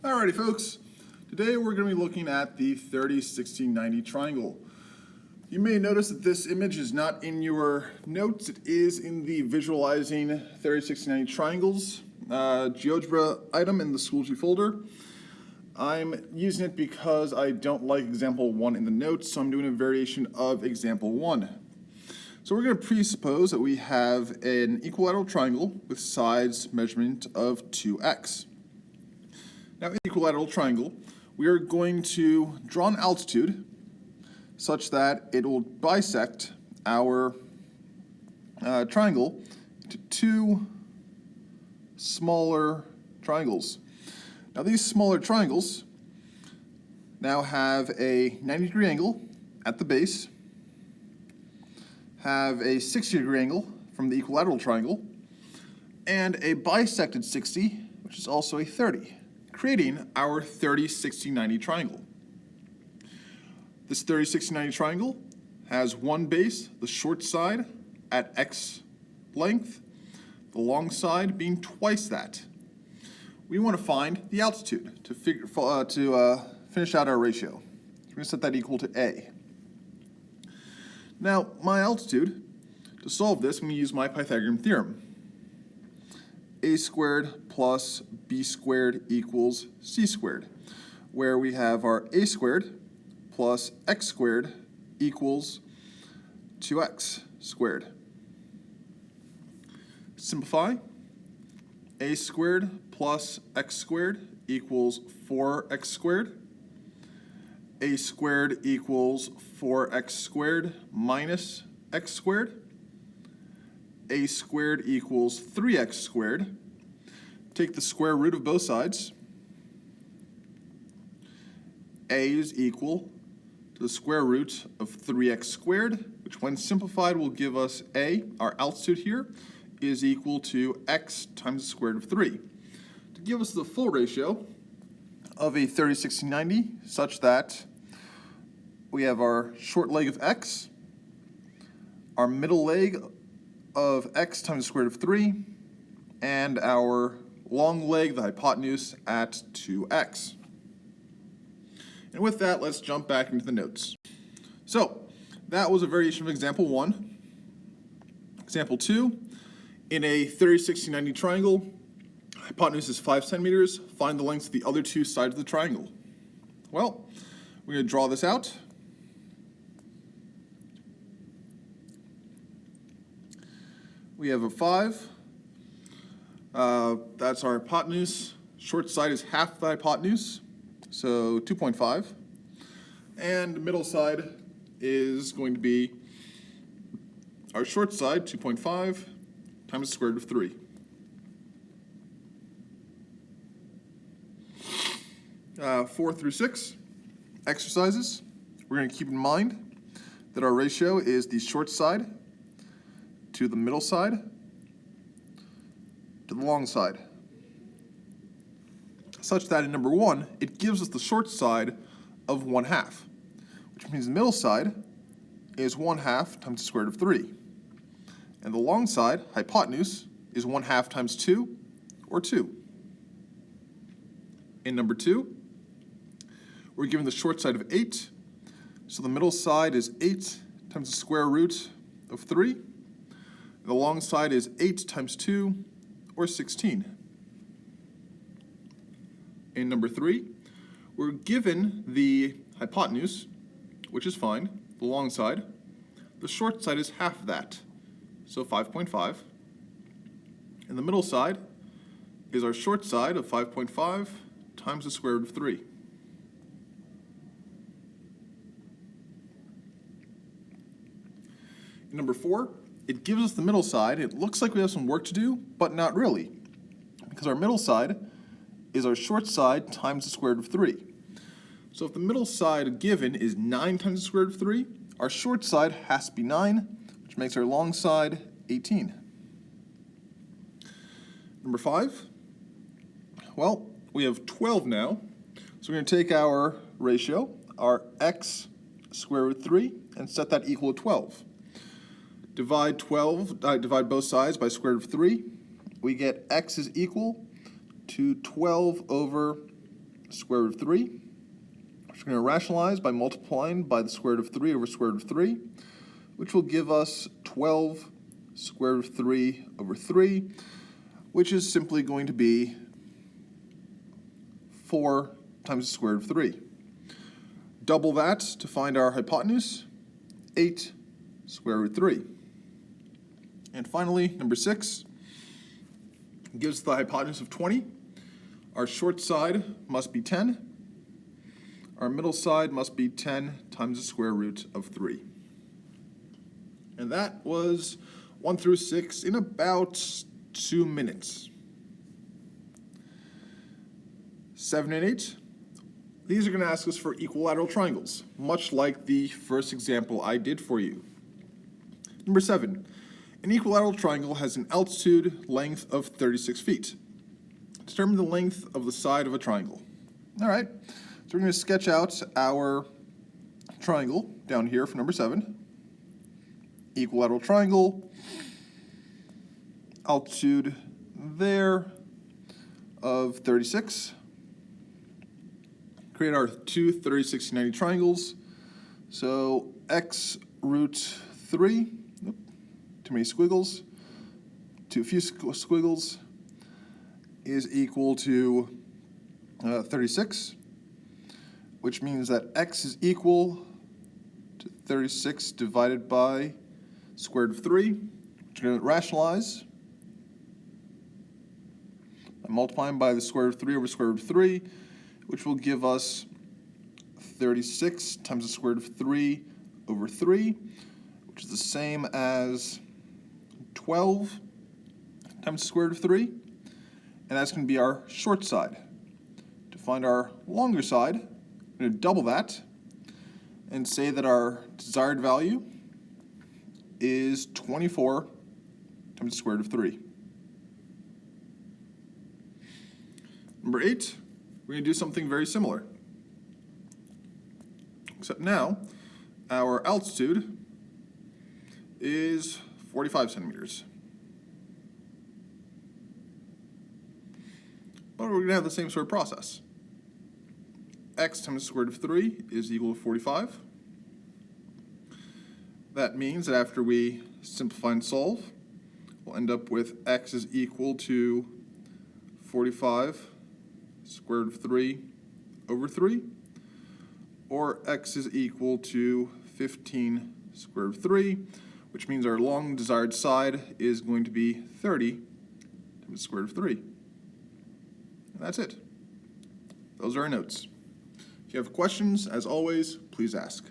Alrighty folks, today we're going to be looking at the 30, 60, 90 triangle. You may notice that this image is not in your notes, it is in the Visualizing 30, 60, 90 Triangles GeoGebra item in the Schoology folder. I'm using it because I don't like example 1 in the notes, so I'm doing a variation of example 1. So we're going to presuppose that we have an equilateral triangle with sides measurement of 2x. Now, in the equilateral triangle, we are going to draw an altitude such that it will bisect our triangle into two smaller triangles. Now, these smaller triangles now have a 90-degree angle at the base, have a 60-degree angle from the equilateral triangle, and a bisected 60, which is also a 30. Creating our 30, 60, 90 triangle. This 30, 60, 90 triangle has one base, the short side at x length, the long side being twice that. We want to find the altitude to finish out our ratio. So we're going to set that equal to a. Now, my altitude, to solve this, I'm going to use my Pythagorean theorem. A squared plus b squared equals c squared, where we have our a squared plus x squared equals 2x squared. Simplify. A squared plus x squared equals 4x squared. A squared equals 4x squared minus x squared. A squared equals 3x squared. Take the square root of both sides. A is equal to the square root of 3x squared, which when simplified will give us a. Our altitude here is equal to x times the square root of 3. To give us the full ratio of a 30, 60, 90, such that we have our short leg of x, our middle leg of x times the square root of 3, and our long leg, the hypotenuse, at 2x. And with that, let's jump back into the notes. So, that was a variation of example 1. Example 2, in a 30, 60, 90 triangle, hypotenuse is 5 centimeters. Find the lengths of the other two sides of the triangle. Well, we're going to draw this out. We have a 5. That's our hypotenuse. Short side is half the hypotenuse, so 2.5. And middle side is going to be our short side, 2.5, times the square root of 3. Four through 6 exercises. We're going to keep in mind that our ratio is the short side to the middle side to the long side, such that in number 1, it gives us the short side of 1/2, which means the middle side is 1/2 times the square root of 3. And the long side, hypotenuse, is 1/2 times 2, or 2. In number 2, we're given the short side of 8, so the middle side is 8 times the square root of 3. The long side is 8 times 2, or 16. In number 3, we're given the hypotenuse, which is fine, the long side. The short side is half of that, so 5.5. And the middle side is our short side of 5.5 times the square root of 3. In number 4, it gives us the middle side. It looks like we have some work to do, but not really, because our middle side is our short side times the square root of 3. So if the middle side given is 9 times the square root of 3, our short side has to be 9, which makes our long side 18. Number 5, well, we have 12 now, so we're going to take our ratio, our x square root 3, and set that equal to 12. Divide both sides by square root of 3. We get x is equal to 12 over square root of 3, which we're going to rationalize by multiplying by the square root of 3 over square root of 3, which will give us 12 square root of 3 over 3, which is simply going to be 4 times the square root of 3. Double that to find our hypotenuse, 8 square root 3. And finally, number 6 gives the hypotenuse of 20. Our short side must be 10. Our middle side must be 10 times the square root of 3. And that was 1 through 6 in about 2 minutes. 7 and 8. These are going to ask us for equilateral triangles, much like the first example I did for you. Number 7. An equilateral triangle has an altitude length of 36 feet. Determine the length of the side of a triangle. All right, so we're going to sketch out our triangle down here for number 7. Equilateral triangle, altitude there of 36. Create our two 30-60-90 triangles. So x root 3, too many squiggles, too few squiggles, is equal to 36, which means that x is equal to 36 divided by square root of 3, which we're going to rationalize by multiplying by the square root of 3 over square root of 3, which will give us 36 times the square root of 3 over 3, which is the same as 12 times the square root of 3, and that's going to be our short side. To find our longer side, we're going to double that and say that our desired value is 24 times the square root of 3. Number 8, we're going to do something very similar. Except now, our altitude is 45 centimeters. But we're going to have the same sort of process. X times the square root of 3 is equal to 45. That means that after we simplify and solve, we'll end up with x is equal to 45 square root of 3 over 3, or x is equal to 15 square root of 3, which means our long desired side is going to be 30 times the square root of 3. And that's it. Those are our notes. If you have questions, as always, please ask.